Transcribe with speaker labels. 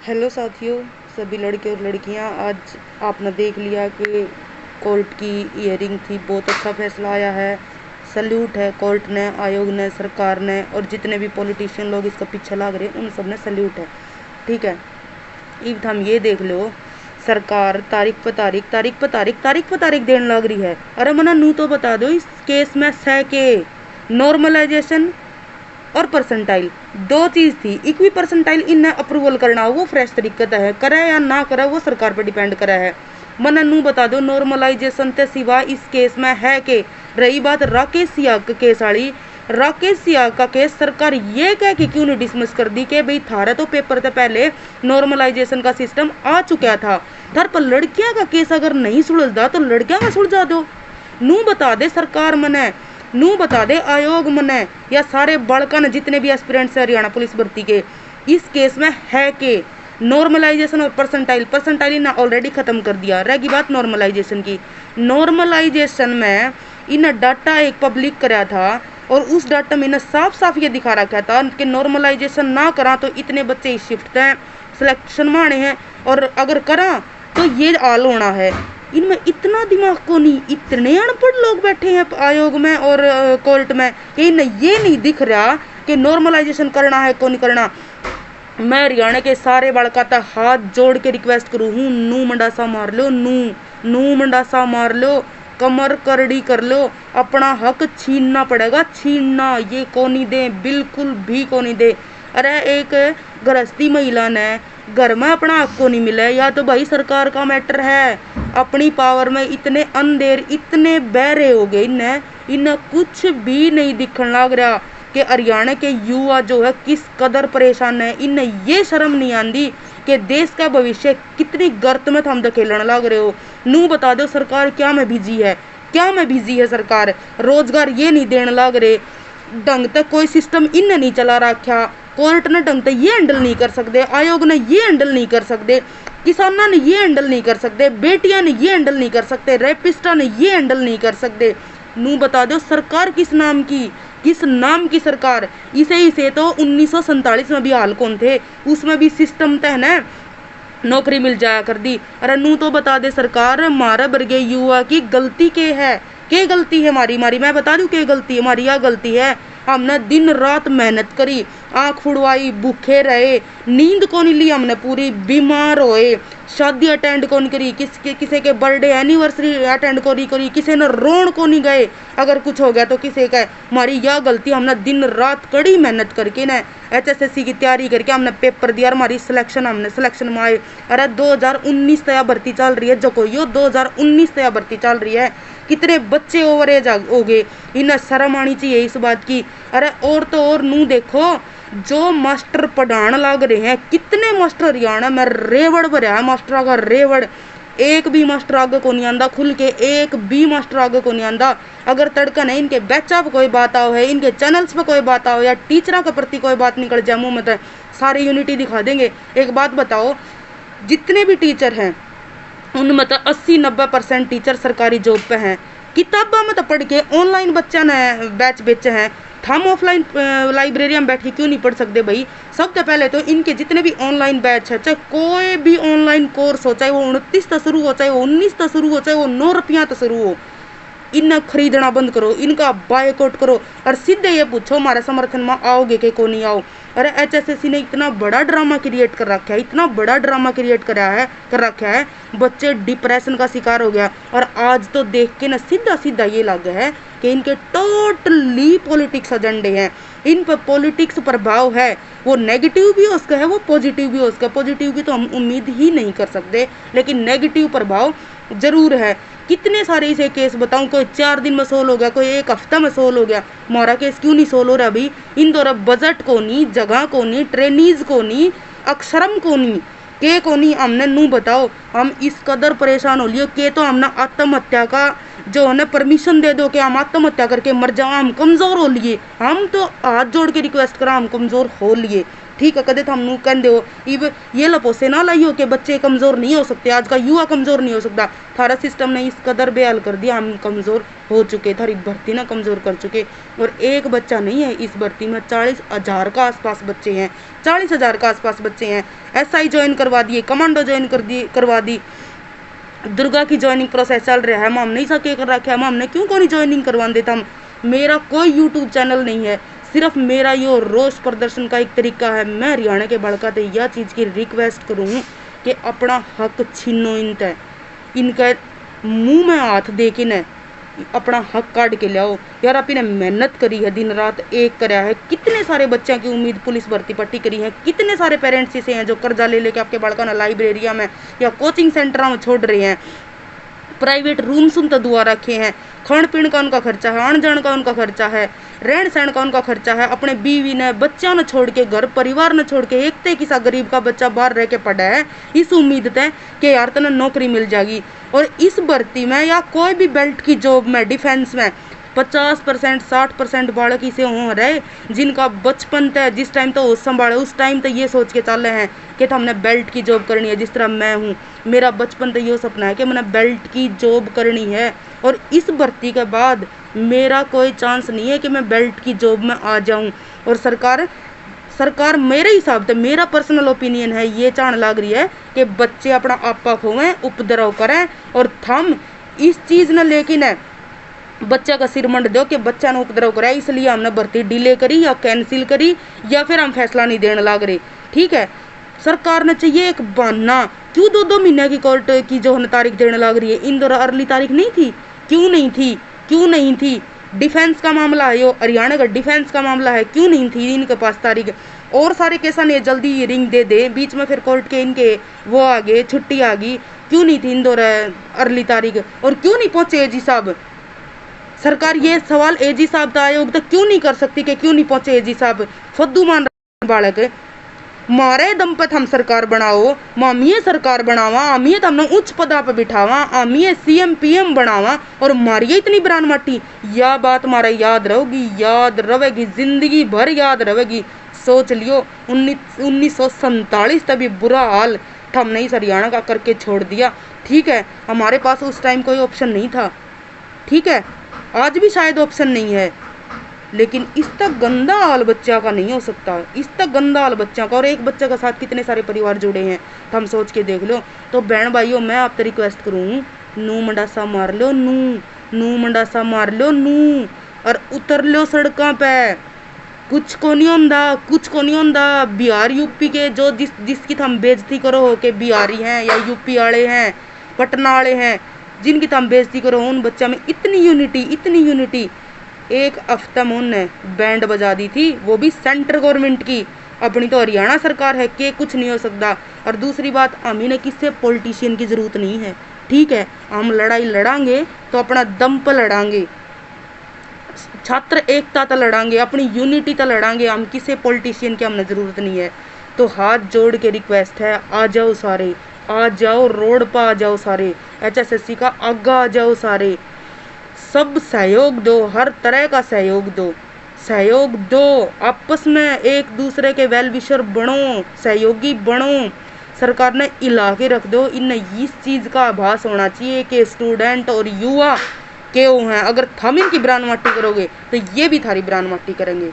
Speaker 1: Hello साथियों, सभी लड़के और लड़कियां, आज आपने देख लिया कि कोर्ट की हियरिंग थी। बहुत अच्छा फैसला आया है। सल्यूट है कोर्ट ने, आयोग ने, सरकार ने और जितने भी पॉलिटिशियन लोग इसका पीछे लग रहे हैं उन सब ने सल्यूट है। ठीक है, अब हम ये देख लो, सरकार तारीख पर तारीख तारीख पर तारीख तारीख पर तारीख देने लग रही है। अरे मना नू तो बता दो, इस केस में सह के नॉर्मलाइजेशन और परसेंटाइल दो चीज थी। इक्वी परसेंटाइल इन्हें अप्रूवल करना वो फ्रेश तरीके है, करे या ना करे वो सरकार पर डिपेंड करे है। मन नू बता दो, नॉर्मलाइजेशन ते सिवा इस केस में है के। रही बात राकेश सिया के केस वाली, राकेश सिया का केस सरकार ये कह के क्यों नहीं डिसमिस कर दी कि भाई थारा तो पेपर से पहले नॉर्मलाइजेशन का सिस्टम आ चुका था। थर पर लड़कियां का केस अगर नहीं सुलझदा तो लड़कियां का सुलझा दो। नू बता दे सरकार मने, नू बता दे आयोग मने, या सारे बड़कन जितने भी एस्पिरेंट्स है हरियाणा पुलिस भर्ती के, इस केस में है के नॉर्मलाइजेशन और परसेंटाइल ने ऑलरेडी खत्म कर दिया। रहेगी बात नॉर्मलाइजेशन की। नॉर्मलाइजेशन में इन डाटा एक पब्लिक कराया था और उस डाटा में साफ साफ ये दिखा रखा था कि नॉर्मलाइजेशन ना करा तो इतने बच्चे शिफ्ट हैं, सिलेक्शन माने हैं, और अगर करा तो ये आल होना है। इनमें इतना दिमाग को नहीं, इतने अनपढ़ लोग बैठे हैं आयोग में और कोर्ट में कि इन्हें ये नहीं दिख रहा कि नॉर्मलाइजेशन करना है को नहीं करना। मैं हरियाणा के सारे बालका तक हाथ जोड़ के रिक्वेस्ट करूँ हूँ, नू मंडासा मार लो, नू मंडासा मार लो, कमर करड़ी कर लो। अपना हक छीनना पड़ेगा, छीनना ये को नहीं दे, बिल्कुल भी को नहीं दे। अरे एक गृहस्थी महिला ने घर में अपना हक को नहीं मिला, या तो भाई सरकार का मैटर है। अपनी पावर में इतने अंधेर, इतने बहरे हो गए, इन्हें कुछ भी नहीं दिखने लग रहा कि हरियाणा के युवा जो है किस कदर परेशान है। इन्हें ये शर्म नहीं आती कि देश का भविष्य कितनी गर्त में थम धकेलने लग रहे हो। नू बता दो सरकार क्या में बिजी है, क्या में बिजी है सरकार। रोजगार ये नहीं देने लग रहे, ढंग तक कोई सिस्टम इन्हें नहीं चला रखा, कोर्ट ने ढंग तक ये हैंडल नहीं कर सकते, आयोग ने ये हैंडल नहीं कर सकते, किसानों ने ये हैंडल नहीं कर सकते, बेटियां ने ये हैंडल नहीं कर सकते, रेपिस्टा ने ये हैंडल नहीं कर सकते। नू बता दो सरकार किस नाम की, किस नाम की सरकार। इसे तो 1947 में भी हाल कौन थे, उसमें भी सिस्टम तय ना नौकरी मिल जाया कर दी। अरे नू तो बता दे सरकार, मारा बरगे युवा की गलती के गलती है हमारी मैं बता दूं के गलती है हमारी। यह गलती है हमने दिन रात मेहनत करी, आँख फुड़वाई, भूखे रहे, नींद को नहीं ली हमने पूरी, बीमार होए, शादी अटेंड को नहीं करी, किसी के बर्थडे एनिवर्सरी अटेंड को नहीं करी, किसी ने रोन को नहीं गए अगर कुछ हो गया तो किसी का। हमारी यह गलती, हमने दिन रात कड़ी मेहनत करके ना HSSC की तैयारी करके हमने पेपर दिया, हमारी हमने सिलेक्शन में आए। अरे 2019 तया भर्ती चल रही है, जो कोई 2019 तया भर्ती चल रही है, कितने बच्चे ओवरेज हो गए, इन्हें शर्म आनी चाहिए इस बात की। अरे और तो और नू देखो, जो मास्टर पढ़ाने लग रहे हैं, कितने मास्टर हरियाणा में रेवड़ भरा है, मास्टर का रेवड़। एक भी मास्टर आगे को नहीं आंदा खुल के, एक भी मास्टर आगे को नहीं आंदा। अगर तड़कन है इनके बैचा पर कोई बात आओ है, इनके चैनल्स पर कोई बात आओ या टीचरों के प्रति कोई बात निकल जाए मुँह में तो सारी यूनिटी दिखा देंगे। एक बात बताओ, जितने भी टीचर हैं उनमें तो 80-90% टीचर सरकारी जॉब पे हैं। किताबा में तो पढ़ के ऑनलाइन बच्चा ने बैच बेचे हैं, हम ऑफलाइन लाइब्रेरी में बैठ के क्यों नहीं पढ़ सकते भाई। सबसे पहले तो इनके जितने भी ऑनलाइन बैच है, चाहे कोई भी ऑनलाइन कोर्स हो, चाहे वो 29 तक शुरू हो, चाहे वो 19 तक शुरू हो, चाहे वो 9 रुपया तक शुरू हो, इन्हें खरीदना बंद करो, इनका बायकॉट करो और सीधे ये पूछो हमारे समर्थन में आओगे कि को नहीं आओ। अरे HSSC ने इतना बड़ा ड्रामा क्रिएट कर रखा है, इतना बड़ा ड्रामा क्रिएट कर रखा है, बच्चे डिप्रेशन का शिकार हो गया। और आज तो देख के ना सीधा सीधा ये लग है कि इनके टोटली पॉलिटिक्स एजेंडे हैं, इन पर पॉलिटिक्स प्रभाव है। वो नेगेटिव भी उसका है, वो पॉजिटिव भी उसका। पॉजिटिव की तो हम उम्मीद ही नहीं कर सकते, लेकिन नेगेटिव प्रभाव जरूर है। कितने सारे इसे केस बताऊं, कोई 4 दिन में सोल्व हो गया, कोई 1 हफ्ता में सोल्व हो गया। हमारा केस क्यों नहीं सोल्व हो रहा अभी? इन दौरा बजट को नहीं, जगह को नहीं, ट्रेनीज को नहीं, अक्षरम को नहीं, के को नहीं। हमने नू बताओ, हम इस कदर परेशान हो लिए के तो हमने आत्महत्या का जो है परमिशन दे दो कि हम आत्महत्या करके मर जाओ, हम कमजोर हो लिए। हम तो हाथ जोड़ के रिक्वेस्ट करा, हम कमजोर हो लिए। ठीक है, कदे थमनू कहते हो इब ये लपोसे ना लाइयो कि बच्चे कमज़ोर नहीं हो सकते, आज का युवा कमज़ोर नहीं हो सकता। थारा सिस्टम ने इस कदर बेहाल कर दिया, हम कमज़ोर हो चुके, थारी भर्ती ना कमज़ोर कर चुके। और एक बच्चा नहीं है इस भर्ती में, 40,000 का आसपास बच्चे हैं, 40,000 का आसपास बच्चे हैं। SI ज्वाइन करवा दिए, कमांडो ज्वाइन करवा दी, दुर्गा की ज्वाइनिंग प्रोसेस चल रहा है। हम नहीं सके कर रखा है, हमने क्यों कोई ज्वाइनिंग करवा देता। हम मेरा कोई यूट्यूब चैनल नहीं है, सिर्फ मेरा यो रोष प्रदर्शन का एक तरीका है। मैं हरियाणा के बड़का ते यह चीज़ की रिक्वेस्ट करूँ कि अपना हक छीनो इनते, इनके मुंह में हाथ दे के न अपना हक काट के लाओ यार। आप इन्हें मेहनत करी है, दिन रात एक कराया है, कितने सारे बच्चों की उम्मीद पुलिस भर्ती पट्टी करी है, कितने सारे पेरेंट्स ऐसे हैं जो कर्जा ले लेके आपके बड़का ना लाइब्रेरिया में या कोचिंग सेंटर में छोड़ रहे हैं, प्राइवेट रूम्स उन तो दुआ रखे हैं, खान पीन का उनका खर्चा है, आन जान का उनका खर्चा है, रहन सहन का उनका खर्चा है। अपने बीवी ने बच्चा न छोड़ के, घर परिवार न छोड़ के, एक किसा गरीब का बच्चा बाहर रह के पड़ा है इस उम्मीद है कि यार तना नौकरी मिल जाएगी। और इस भर्ती में या कोई भी बेल्ट की जॉब में, डिफेंस में 50% 60% बालक इसे हो रहे जिनका बचपन तय जिस टाइम तो संभाले उस टाइम तो ये सोच के चल रहे हैं कि हमने बेल्ट की जॉब करनी है। जिस तरह मैं हूँ, मेरा बचपन तो ये सपना है कि मैंने बेल्ट की जॉब करनी है। और इस भर्ती के बाद मेरा कोई चांस नहीं है कि मैं बेल्ट की जॉब में आ जाऊं। और सरकार मेरे हिसाब से, मेरा पर्सनल ओपिनियन है, ये चाहने लग रही है कि बच्चे अपना आपा खोवें, उपद्रव करें और थम इस चीज़ न लेकिन है बच्चा का सिर मंड दो कि बच्चा ने उपद्रव कराया इसलिए हमने भर्ती डिले करी या कैंसिल करी या फिर हम फैसला नहीं देने लग रहे। ठीक है, सरकार ने चाहिए एक बहाना, क्यों 2-2 महीने की कोर्ट की जो तारीख देने लग रही है। इन दौरान अर्ली तारीख नहीं थी, क्यों नहीं थी। डिफेंस का मामला है, यो हरियाणा का डिफेंस का मामला है, क्यों नहीं थी इनके पास तारीख। और सारे केसा ने जल्दी हियरिंग दे बीच में फिर कोर्ट के इनके वो आ गए, छुट्टी आ गई, क्यों नहीं थी इन दौरान अर्ली तारीख। और क्यों नहीं पहुंचे एजी साहब, सरकार ये सवाल एजी साहब का आयोग तक क्यों नहीं कर सकती कि क्यों नहीं पहुंचे एजी साहब। फद्दू मान बालक मारे दम पे हम सरकार बनाओ, मामिये सरकार बनावा, आमिये हमने उच्च पदा पे बिठावा, आमिये CM PM बनावा और मारिए इतनी बरान माटी। यह बात हमारा याद रहेगी, जिंदगी भर याद रहेगी। सोच लियो 1947 तभी बुरा हाल हमने इस हरियाणा का करके छोड़ दिया। ठीक है, हमारे पास उस टाइम कोई ऑप्शन नहीं था, ठीक है, आज भी शायद ऑप्शन नहीं है, लेकिन इस तक गंदा हाल बच्चा का नहीं हो सकता, इस तक गंदा हाल बच्चा का। और एक बच्चे के साथ कितने सारे परिवार जुड़े हैं तो हम सोच के देख लो। तो बहन भाइयों, मैं आपसे रिक्वेस्ट करूँ, नू मंडासा मार लो, नू मंडासा मार लो नू, और उतर लो सड़कों पे। कुछ को नहीं होंदा। बिहार यूपी के जो जिसकी हम बेइज्जती करो हो के बिहारी हैं या यूपी वाले हैं, पटना वाले हैं, जिनकी हम बेइज्जती करो, उन बच्चा में इतनी यूनिटी। एक हफ्ता में उनने बैंड बजा दी थी, वो भी सेंट्रल गवर्नमेंट की। अपनी तो हरियाणा सरकार है कि कुछ नहीं हो सकता। और दूसरी बात, हमें ने किससे पॉलिटिशियन की ज़रूरत नहीं है। ठीक है, हम लड़ाई लड़ांगे तो अपना दम पर लड़ांगे, छात्र एकता तो लड़ांगे, अपनी यूनिटी तो लड़ांगे। हम किसी पॉलिटिशियन की हमने ज़रूरत नहीं है। तो हाथ जोड़ के रिक्वेस्ट है, आ जाओ सारे, आ जाओ, रोड पर आ जाओ सारे, HSSC का आगा आ जाओ सारे, सब सहयोग दो, हर तरह का सहयोग दो, आपस में एक दूसरे के वेल विशर बनो, सहयोगी बनो। सरकार ने इलाके रख दो, इन्हें इस चीज़ का आभास होना चाहिए कि स्टूडेंट और युवा क्यों हैं। अगर हम इनकी ब्रान माटी करोगे तो ये भी थारी ब्रान माटी करेंगे।